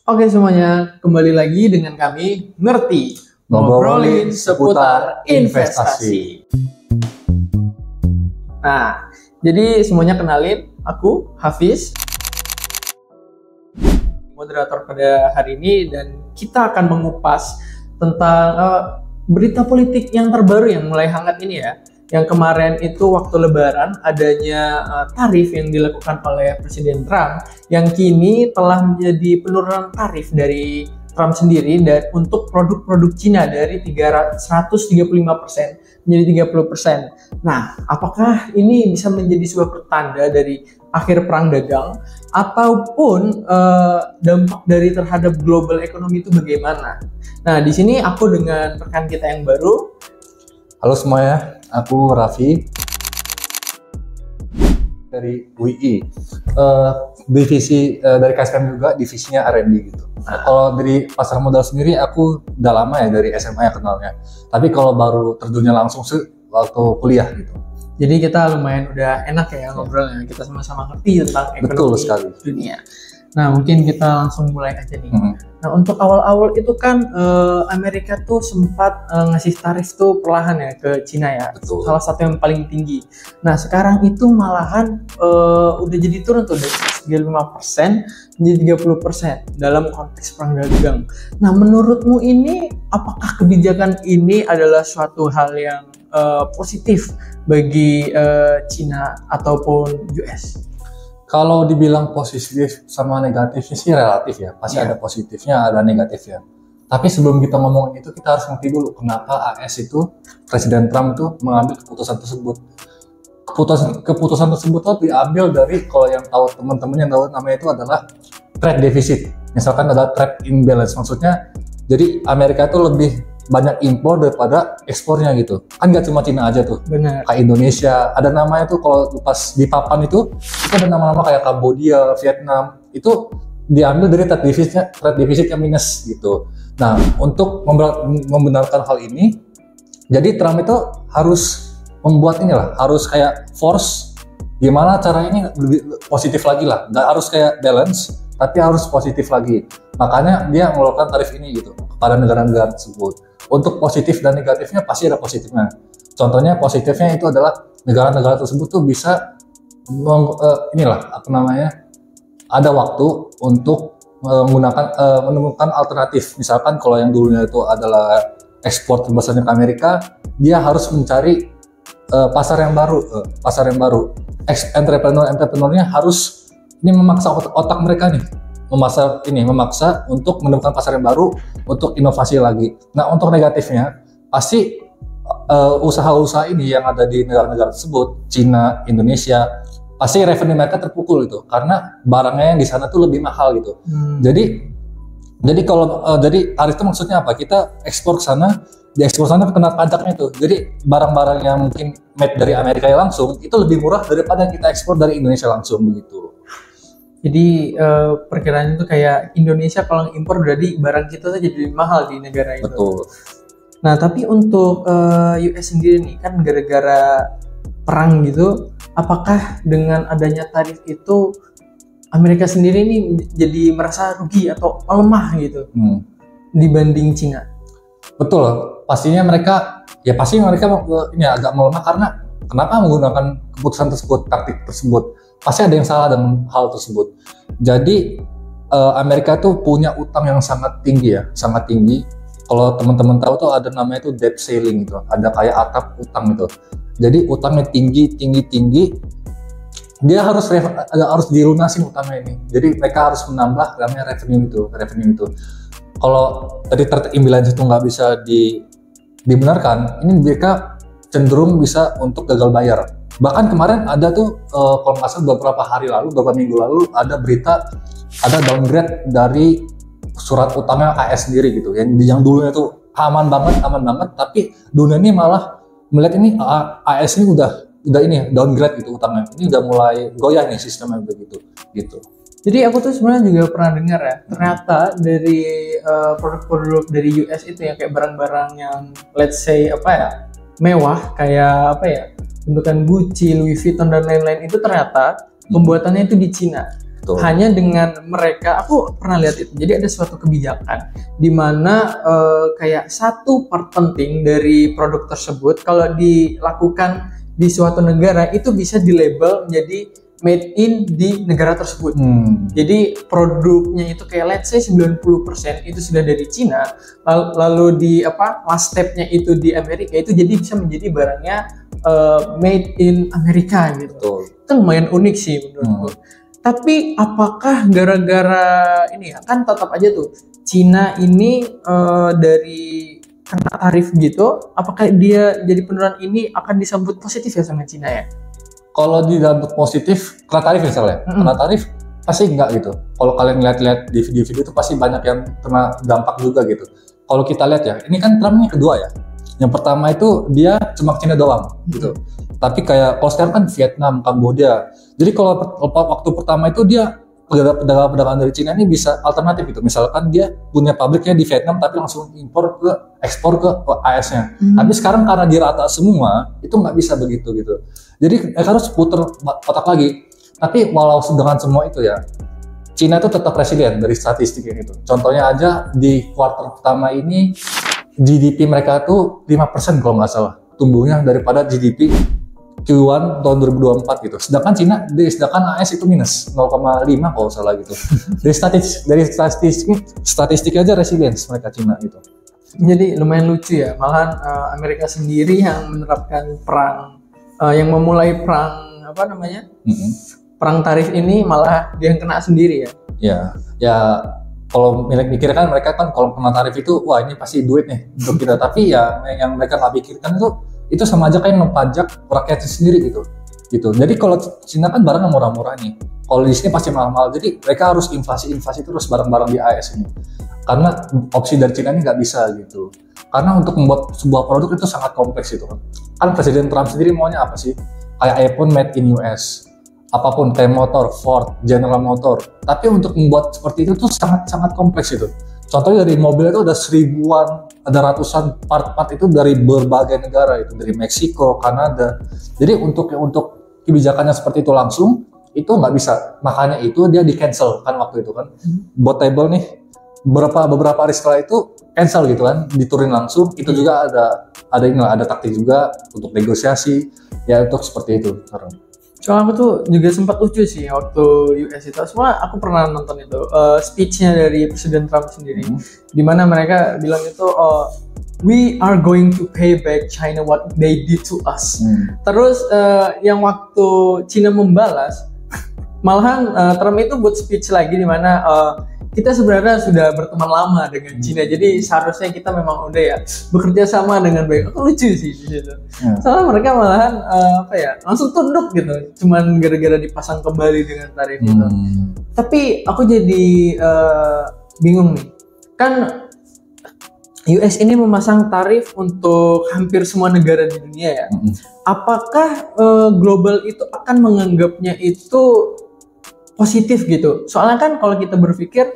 Oke semuanya, kembali lagi dengan kami Ngerti ngobrolin seputar investasi. Nah, jadi semuanya kenalin, aku Hafiz, moderator pada hari ini, dan kita akan mengupas tentang berita politik yang terbaru yang mulai hangat ini ya. Yang kemarin itu waktu Lebaran adanya tarif yang dilakukan oleh Presiden Trump yang kini telah menjadi penurunan tarif dari Trump sendiri dan untuk produk-produk Cina dari 135% menjadi 30%. Nah, apakah ini bisa menjadi sebuah pertanda dari akhir perang dagang ataupun dampak dari terhadap global ekonomi itu bagaimana? Nah, di sini aku dengan rekan kita yang baru. Halo semuanya, aku Raffi dari UI, divisi dari KSPM juga, divisinya R&D gitu. Kalau dari pasar modal sendiri, aku udah lama ya dari SMA ya kenalnya. Tapi kalau baru terjunnya langsung sih waktu kuliah gitu. Jadi kita lumayan udah enak ya ngobrolnya, kita sama-sama ngerti tentang ekonomi dunia. Nah mungkin kita langsung mulai aja nih. Nah untuk awal-awal itu kan Amerika tuh sempat ngasih tarif tuh perlahan ya ke Cina ya. Betul. Salah satu yang paling tinggi. Nah sekarang itu malahan udah jadi turun tuh dari 35% menjadi 30% dalam konteks perang dagang. Nah menurutmu ini apakah kebijakan ini adalah suatu hal yang positif bagi Cina ataupun US? Kalau dibilang positif sama negatifnya sih relatif ya, pasti ada positifnya, ada negatifnya. Tapi sebelum kita ngomongin itu, kita harus ngerti dulu kenapa AS itu, Presiden Trump itu mengambil keputusan tersebut. Keputusan tersebut tuh diambil dari, kalau yang tahu teman-teman yang tahu namanya itu adalah trade deficit. Misalkan ada trade imbalance, maksudnya jadi Amerika itu lebih banyak impor daripada ekspornya gitu. Kan nggak cuma Cina aja tuh. Benar. Kayak Indonesia, ada namanya tuh kalau pas di papan itu ada nama-nama kayak Kambodia, Vietnam, itu diambil dari trade deficit yang minus gitu. Nah, untuk membenarkan hal ini, jadi Trump itu harus membuat harus kayak force gimana caranya ini lebih positif lagi lah. Nggak harus kayak balance, tapi harus positif lagi. Makanya dia mengeluarkan tarif ini gitu kepada negara-negara tersebut. Untuk positif dan negatifnya pasti ada positifnya. Contohnya positifnya itu adalah negara-negara tersebut tuh bisa ada waktu untuk menemukan alternatif. Misalkan kalau yang dulunya itu adalah ekspor terbesarnya ke Amerika, dia harus mencari pasar yang baru. Entrepreneurnya harus ini memaksa otak mereka nih. Memaksa untuk menemukan pasar yang baru untuk inovasi lagi. Nah, untuk negatifnya pasti usaha-usaha ini yang ada di negara-negara tersebut, Cina, Indonesia, pasti revenue mereka terpukul gitu karena barangnya yang di sana tuh lebih mahal gitu. Jadi tarif itu maksudnya apa? Kita ekspor ke sana, di ekspor sana kena pajaknya tuh. Jadi barang-barang yang mungkin made dari Amerika langsung itu lebih murah daripada yang kita ekspor dari Indonesia langsung begitu. Jadi perkiraan itu kayak Indonesia kalau impor berarti barang kita tuh jadi lebih mahal di negara itu. Betul. Nah tapi untuk US sendiri nih kan gara-gara perang gitu, apakah dengan adanya tarif itu Amerika sendiri nih jadi merasa rugi atau lemah gitu dibanding Cina? Betul, pastinya mereka ini agak melemah karena kenapa menggunakan keputusan tersebut, taktik tersebut. Pasti ada yang salah dengan hal tersebut. Jadi Amerika tuh punya utang yang sangat tinggi. Kalau teman-teman tahu tuh ada namanya itu debt ceiling gitu. Ada kayak atap utang gitu. Jadi utangnya tinggi. Dia harus dilunasin utangnya ini. Jadi mereka harus menambah namanya revenue itu. Kalau tadi trade imbalance itu nggak bisa dibenarkan, ini mereka cenderung bisa untuk gagal bayar. Bahkan kemarin ada tuh kalau nggak salah beberapa minggu lalu ada berita ada downgrade dari surat utangnya AS sendiri gitu. Yang dulunya tuh aman banget, tapi dunia ini malah melihat ini AS ini udah downgrade gitu utangnya. Ini udah mulai goyah nih sistemnya begitu gitu. Jadi aku tuh sebenarnya juga pernah dengar ya, ternyata dari produk-produk dari US itu yang kayak barang-barang yang let's say mewah kayak bentukan Gucci, Louis Vuitton dan lain-lain itu ternyata pembuatannya itu di Cina. Betul. Hanya dengan mereka, aku pernah lihat itu. Jadi ada suatu kebijakan di mana kayak satu part penting dari produk tersebut kalau dilakukan di suatu negara itu bisa dilabel menjadi made in di negara tersebut. Jadi produknya itu kayak let's say 90% itu sudah dari Cina, lalu di last stepnya itu di Amerika, itu jadi bisa menjadi barangnya made in Amerika gitu. Betul. Itu lumayan unik sih menurutku. Tapi apakah gara-gara ini ya, kan tetap aja tuh Cina ini dari kena tarif gitu, apakah dia jadi penurunan ini akan disambut positif ya sama Cina ya? Kalau disambut positif, kena tarif misalnya, kena tarif pasti enggak gitu. Kalau kalian lihat-lihat di video-video itu pasti banyak yang kena dampak juga gitu. Kalau kita lihat ya, ini kan Trump yang kedua ya. Yang pertama itu dia cuma Cina doang gitu. Tapi kayak kalau sekarang kan Vietnam, Kamboja. Jadi kalau waktu pertama itu dia pedagang-pedagang dari Cina ini bisa alternatif gitu. Misalkan dia punya pabriknya di Vietnam tapi langsung ekspor ke AS-nya. Tapi sekarang karena dirata semua, itu nggak bisa begitu gitu. Jadi harus puter otak lagi. Tapi walau dengan semua itu ya, Cina itu tetap resilient dari statistiknya gitu. Contohnya aja di kuartal pertama ini GDP mereka tuh 5% kalau nggak salah tumbuhnya daripada GDP Q1 tahun 2024 gitu. Sedangkan AS itu minus 0,5 kalau salah gitu. Dari statistik aja resilience mereka Cina gitu. Jadi lumayan lucu ya. Malahan Amerika sendiri yang menerapkan perang, yang memulai perang perang tarif ini malah dia yang kena sendiri ya. Ya kalau mikir kan mereka kan kalau kena tarif itu wah ini pasti duit nih untuk kita. Tapi ya yang mereka nggak pikirkan itu sama aja kayak ngepajak rakyatnya sendiri gitu. Jadi kalau Cina kan barang yang murah-murah nih, kalau di sini pasti mahal-mahal. Jadi mereka harus inflasi terus barang-barang di AS ini. Karena opsi dari Cina ini nggak bisa gitu. Karena untuk membuat sebuah produk itu sangat kompleks itu kan. Kan Presiden Trump sendiri maunya apa sih? Kayak iPhone made in US, apapun kayak motor, Ford, General Motor. Tapi untuk membuat seperti itu tuh sangat kompleks itu. Contohnya dari mobil itu ada seribuan, ada ratusan part-part itu dari berbagai negara itu, dari Meksiko, Kanada. Jadi untuk kebijakannya seperti itu langsung itu nggak bisa. Makanya itu dia di cancel kan waktu itu kan. Boatable nih beberapa hari setelah itu cancel gitu kan, diturunin langsung. Itu juga ada taktik juga untuk negosiasi ya untuk seperti itu sekarang. Soalnya aku tuh juga sempat lucu sih waktu US itu. Semua aku pernah nonton itu speech-nya dari Presiden Trump sendiri, di mana mereka bilang itu we are going to pay back China what they did to us. Terus yang waktu China membalas, malahan Trump itu buat speech lagi di mana kita sebenarnya sudah berteman lama dengan Cina, jadi seharusnya kita memang udah ya bekerja sama dengan baik. Aku lucu sih di situ. Soalnya mereka malahan langsung tunduk gitu, cuman gara-gara dipasang kembali dengan tarif itu. Tapi aku jadi bingung nih, kan US ini memasang tarif untuk hampir semua negara di dunia ya. Apakah global itu akan menganggapnya itu positif gitu? Soalnya kan kalau kita berpikir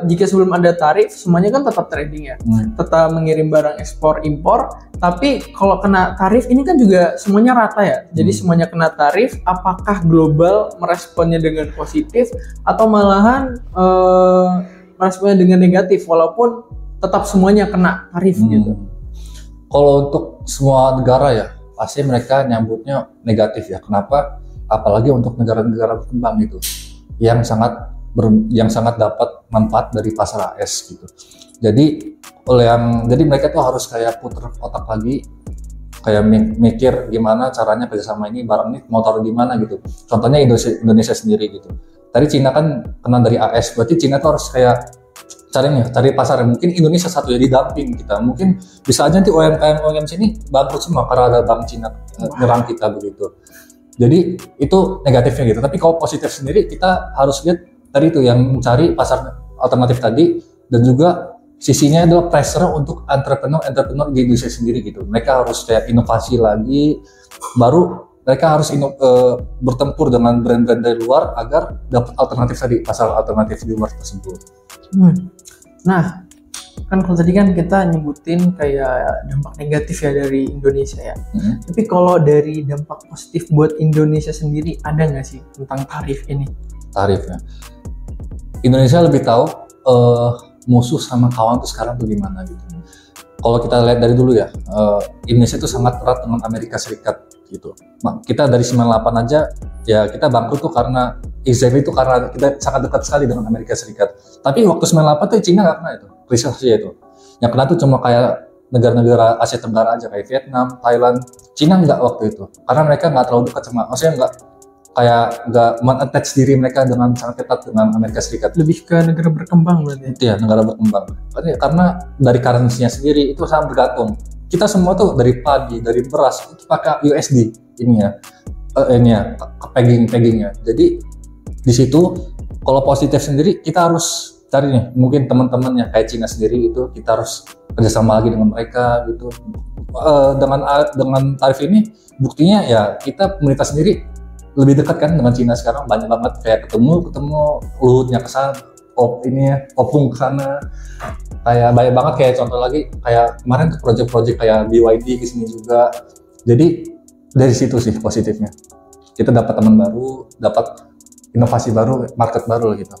jika sebelum ada tarif semuanya kan tetap trading ya, tetap mengirim barang ekspor impor. Tapi kalau kena tarif ini kan juga semuanya rata ya. Jadi semuanya kena tarif. Apakah global meresponnya dengan positif atau malahan meresponnya dengan negatif walaupun tetap semuanya kena tarif gitu? Kalau untuk semua negara ya pasti mereka nyambutnya negatif ya. Kenapa? Apalagi untuk negara-negara berkembang gitu yang sangat dapat manfaat dari pasar AS gitu. Jadi mereka tuh harus kayak puter otak lagi, kayak mikir gimana caranya kerjasama ini, barang ini mau taruh di mana gitu. Contohnya Indonesia sendiri gitu. Tadi Cina kan kena dari AS, berarti Cina tuh harus kayak cari pasar. Mungkin Indonesia satu jadi dumping kita. Mungkin bisa aja nanti UMKM sini bangkrut semua karena ada bank Cina nyerang kita begitu. Jadi itu negatifnya gitu. Tapi kalau positif sendiri kita harus lihat tadi itu yang mencari pasar alternatif tadi, dan juga sisinya adalah pressure untuk entrepreneur di Indonesia sendiri gitu. Mereka harus kayak inovasi lagi, baru mereka harus bertempur dengan brand-brand dari luar agar dapat alternatif tadi, pasar alternatif di luar tersebut. Nah, kan kalau tadi kan kita nyebutin kayak dampak negatif ya dari Indonesia ya. Tapi kalau dari dampak positif buat Indonesia sendiri ada nggak sih tentang tarif ini? tarifnya. Indonesia lebih tahu musuh sama kawan tuh sekarang tuh gimana gitu. Kalau kita lihat dari dulu ya, Indonesia itu sangat erat dengan Amerika Serikat gitu. Kita dari 98 aja ya kita bangkrut tuh karena exactly itu karena kita sangat dekat sekali dengan Amerika Serikat. Tapi waktu 98 tuh Cina nggak kena itu, krisis Asia itu. Yang kena tuh cuma kayak negara-negara Asia Tenggara aja kayak Vietnam, Thailand. Cina nggak waktu itu, karena mereka nggak terlalu dekat sama, maksudnya nggak men-attach diri mereka dengan sangat ketat dengan Amerika Serikat. Lebih ke negara berkembang berarti. Iya, negara berkembang. Karena dari currency-nya sendiri itu sangat bergantung. Kita semua tuh dari padi, dari beras itu pakai USD peggingnya. Jadi di situ kalau positif sendiri kita harus cari nih, mungkin teman-temannya kayak Cina sendiri itu kita harus kerjasama lagi dengan mereka gitu. Dengan tarif ini buktinya ya kita pemerintah sendiri lebih dekat kan dengan Cina sekarang, banyak banget kayak ketemu Luhutnya kesana, Opung kesana, kayak banyak banget kayak contoh lagi kayak kemarin tuh project-project kayak BYD kesini juga. Jadi dari situ sih positifnya, kita dapat teman baru, dapat inovasi baru, market baru gitu.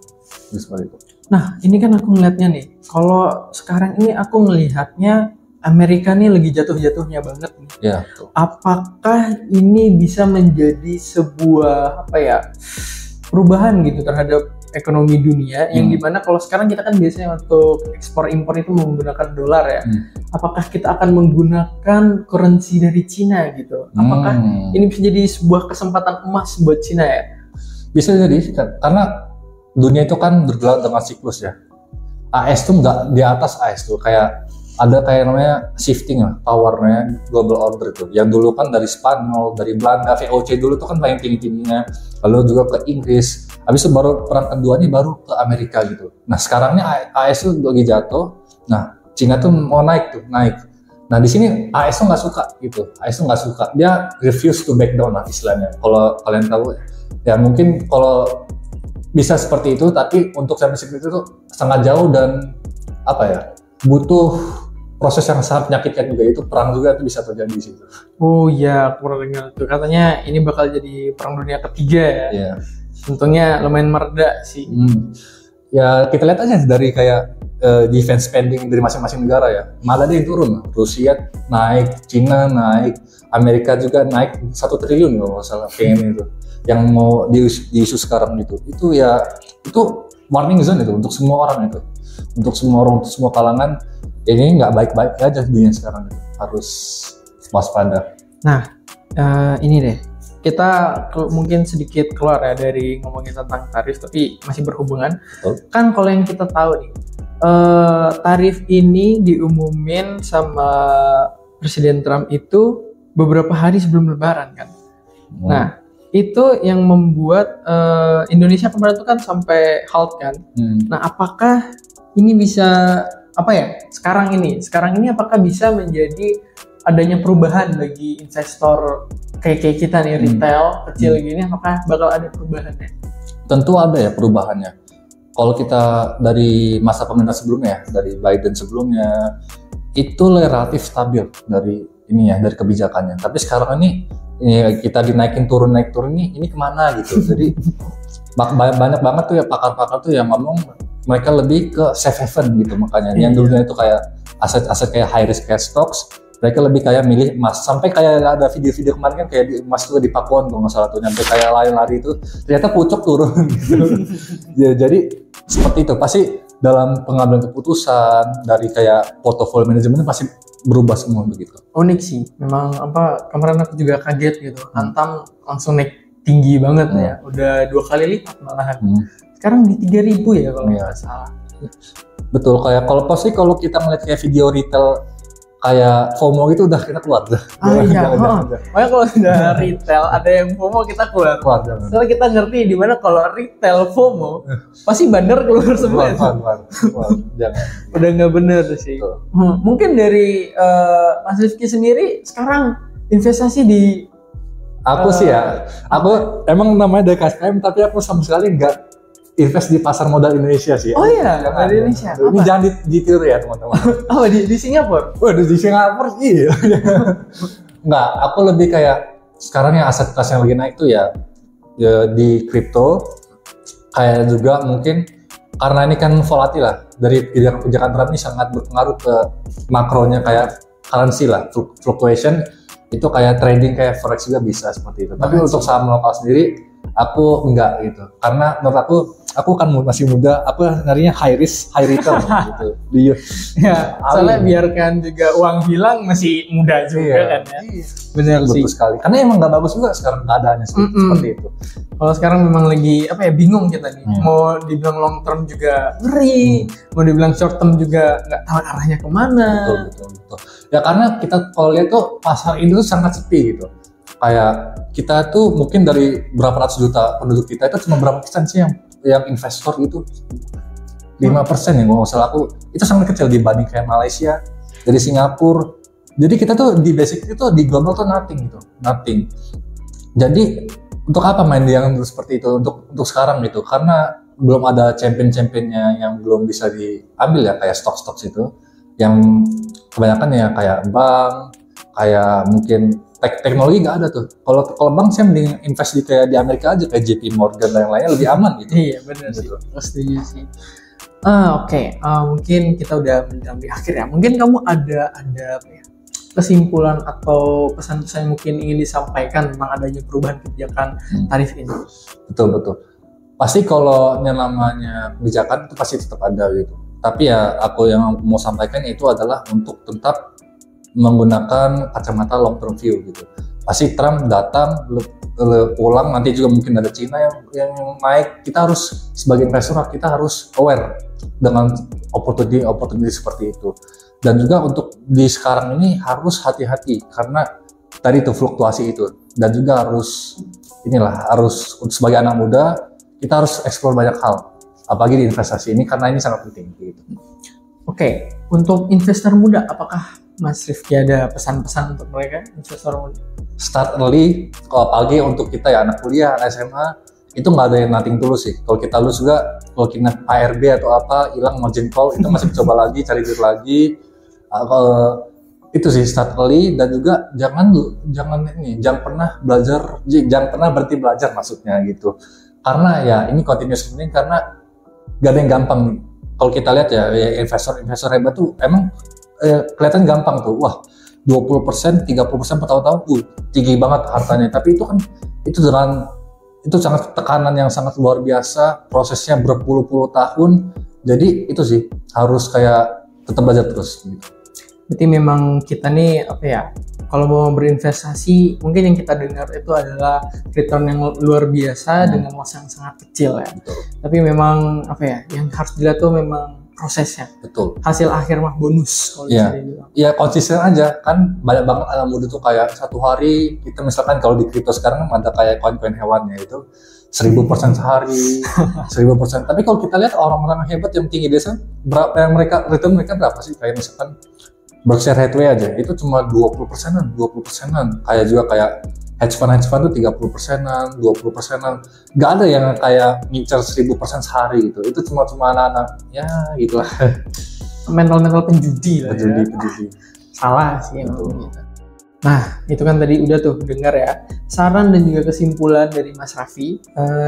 Seperti itu. Nah ini kan aku ngelihatnya nih, kalau sekarang ini aku ngelihatnya Amerika nih lagi jatuh-jatuhnya banget nih. Ya. Apakah ini bisa menjadi sebuah perubahan gitu terhadap ekonomi dunia yang dimana kalau sekarang kita kan biasanya untuk ekspor impor itu menggunakan dolar ya. Apakah kita akan menggunakan currency dari Cina gitu? Apakah ini bisa jadi sebuah kesempatan emas buat Cina ya? Bisa jadi karena dunia itu kan bergerak dengan siklus ya. AS tuh nggak di atas AS tuh kayak ada kayak namanya shifting lah, powernya global order itu. Yang dulu kan dari Spanyol, dari Belanda, VOC dulu tuh kan paling tinggi-tingginya. Lalu juga ke Inggris. Habis itu baru perang kedua nih baru ke Amerika gitu. Nah sekarang nih AS tuh lagi jatuh. Nah Cina tuh mau naik. Nah di sini AS tuh nggak suka gitu. AS tuh nggak suka. Dia refuse to back down lah istilahnya. Kalau kalian tahu ya mungkin kalau bisa seperti itu, tapi untuk sampai seperti itu tuh sangat jauh dan butuh proses yang sangat menyakitkan juga, itu perang juga itu bisa terjadi di situ. Oh iya, aku pernah dengar tuh katanya ini bakal jadi perang dunia ketiga ya. Iya. Untungnya lumayan mereda sih. Ya kita lihat aja dari kayak defense spending dari masing-masing negara ya. Malah dia turun. Rusia naik, Cina naik, Amerika juga naik 1 triliun kalau nggak salah kayaknya itu. Yang mau diisu sekarang itu warning zone itu untuk semua orang itu. Untuk semua orang, untuk semua kalangan. Ini nggak baik-baik aja dunia sekarang itu. Harus waspada. Nah, ini deh. Kita mungkin sedikit keluar ya dari ngomongin tentang tarif, tapi masih berhubungan. Kan kalau yang kita tahu nih, tarif ini diumumin sama Presiden Trump itu beberapa hari sebelum Lebaran kan. Nah, itu yang membuat Indonesia kemarin itu kan sampai halt kan. Nah, apakah ini bisa sekarang ini apakah bisa menjadi adanya perubahan bagi investor kayak kita nih, retail kecil gini, apakah bakal ada perubahannya? Tentu ada ya perubahannya. Kalau kita dari masa pemerintah sebelumnya, dari Biden sebelumnya, itu relatif stabil dari kebijakannya. Tapi sekarang ini kita dinaikin turun ini kemana gitu. Jadi banyak banget tuh ya pakar-pakar tuh yang ngomong mereka lebih ke safe haven gitu, makanya yang dulunya itu kayak aset-aset kayak high risk kayak stocks, mereka lebih kayak milih emas. Sampai kayak ada video-video kemarin kan kayak di emas tuh di Pakuan kalau nggak salah tuh, nyampe kayak lari itu ternyata pucuk turun gitu. Ya, jadi seperti itu pasti dalam pengambilan keputusan dari kayak portfolio manajemen pasti berubah semua begitu. Unik sih, memang kemarin aku juga kaget gitu, Antam langsung naik tinggi banget ya, udah 2 kali lipat malahan. Sekarang di 3.000 ya kalau nggak salah. Betul, kayak kalau kita ngeliat kayak video retail kayak FOMO gitu udah kita keluar. Makanya kalau udah retail ada yang FOMO kita keluar. Soalnya kita ngerti di mana kalau retail FOMO pasti bandar keluar semua. Jangan. Udah nggak bener sih. Mungkin dari Mas Rifki sendiri sekarang investasi di aku sih ya, aku emang namanya dari KSPM tapi aku sama sekali nggak invest di pasar modal Indonesia sih. Oh iya, di Indonesia. Ini jangan ditiru ya teman-teman. Oh di Singapura? Waduh di Singapura iya. Nggak, aku lebih kayak sekarang yang aset kelas yang lagi naik tuh ya di kripto, Kayak juga mungkin karena ini kan volatil lah, dari kebijakan Trump ini sangat berpengaruh ke makronya kayak currency lah, fluctuation itu kayak trading kayak forex juga bisa seperti itu. Tapi untuk saham lokal sendiri aku enggak gitu, karena menurut aku kan masih muda, aku nyarinya high risk high return gitu. Ya, soalnya biarkan juga uang hilang masih muda juga kan ya. Benar sih. Betul sekali. Karena emang nggak bagus juga sekarang keadaannya seperti itu. Kalau sekarang memang lagi bingung kita nih. Mau dibilang long term juga ngeri, mau dibilang short term juga nggak tahu arahnya kemana. Betul. Ya karena kita kalau lihat tuh pasar ini tuh sangat sepi gitu. Kayak kita tuh mungkin dari berapa ratus juta penduduk kita itu cuma berapa persen sih yang investor gitu. 5% ya kalau nggak salah aku, itu sangat kecil dibanding kayak Malaysia, dari Singapura. Jadi kita tuh di basic itu di global tuh nothing. Jadi untuk apa main yang seperti itu untuk sekarang gitu? Karena belum ada champion-championnya yang belum bisa diambil ya, kayak stok itu yang kebanyakan ya kayak bank, kayak mungkin teknologi nggak ada tuh. Kalau bank saya mending invest di kayak di Amerika aja, kayak JP Morgan dan yang lainnya lebih aman gitu. Iya benar gitu. Setuju sih. Oke. Mungkin kita udah mencapai akhir ya. Mungkin kamu ada kesimpulan atau pesan-pesan yang mungkin ingin disampaikan tentang adanya perubahan kebijakan tarif ini? Betul. Pasti kalau yang namanya kebijakan itu pasti tetap ada gitu. Tapi ya aku yang mau sampaikan itu adalah untuk tetap menggunakan kacamata long term view gitu. Pasti Trump datang pulang, nanti juga mungkin ada Cina yang naik. Kita harus sebagai investor kita harus aware dengan opportunity seperti itu. Dan juga untuk di sekarang ini harus hati-hati karena tadi itu fluktuasi itu, dan juga harus sebagai anak muda kita harus explore banyak hal, apalagi di investasi ini karena ini sangat penting gitu. Oke, untuk investor muda apakah Mas Rifki ada pesan-pesan untuk mereka investor muda? Start early, kalau apalagi untuk kita ya anak kuliah, anak SMA, itu nggak ada yang nothing tulus sih. Kalau kita lulus juga, kalau kita ARB atau apa hilang margin call, itu masih coba lagi cari duit lagi. Itu sih start early, dan juga jangan pernah berhenti belajar maksudnya gitu. Karena ya ini continuous learning, karena gak ada yang gampang nih. Kalau kita lihat ya investor hebat tuh emang kelihatan gampang tuh. Wah, 20%, 30% per tahun tinggi banget hartanya. Tapi itu sangat tekanan yang sangat luar biasa, prosesnya berpuluh-puluh tahun. Jadi itu sih harus kayak tetap belajar terus gitu. Berarti memang kita nih kalau mau berinvestasi mungkin yang kita dengar itu adalah return yang luar biasa dengan masa yang sangat kecil ya. Betul. Tapi memang yang harus dilihat tuh memang prosesnya. Betul. Hasil akhir mah bonus kalau bisa dibilang. Ya konsisten aja, kan banyak banget anak muda tuh kayak satu hari kita misalkan kalau di kripto sekarang ada kayak koin-koin hewannya itu 1000% sehari, 1000%. Tapi kalau kita lihat orang-orang hebat yang tinggi desa, berapa yang return mereka berapa sih? Kayak misalkan Berkshire Hathaway aja itu cuma 20%-an. Kayak juga kayak hedge fund tuh 30%-an, 20%-an. Gak ada yang kayak ngincar 1000% sehari gitu. Itu cuma anak-anak ya gitulah. Mental penjudi lah. Penjudi. Salah sih gitu. Nah, itu kan tadi udah tuh dengar ya saran dan juga kesimpulan dari Mas Raffi.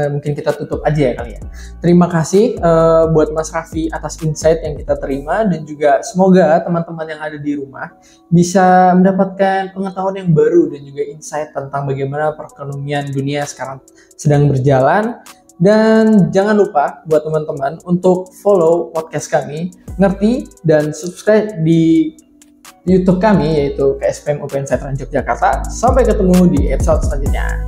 Mungkin kita tutup aja ya kali ya. Terima kasih buat Mas Raffi atas insight yang kita terima, dan juga semoga teman-teman yang ada di rumah bisa mendapatkan pengetahuan yang baru dan juga insight tentang bagaimana perekonomian dunia sekarang sedang berjalan. Dan jangan lupa buat teman-teman untuk follow podcast kami, ngerti, dan subscribe di YouTube kami yaitu KSPM Open Center Yogyakarta. Sampai ketemu di episode selanjutnya.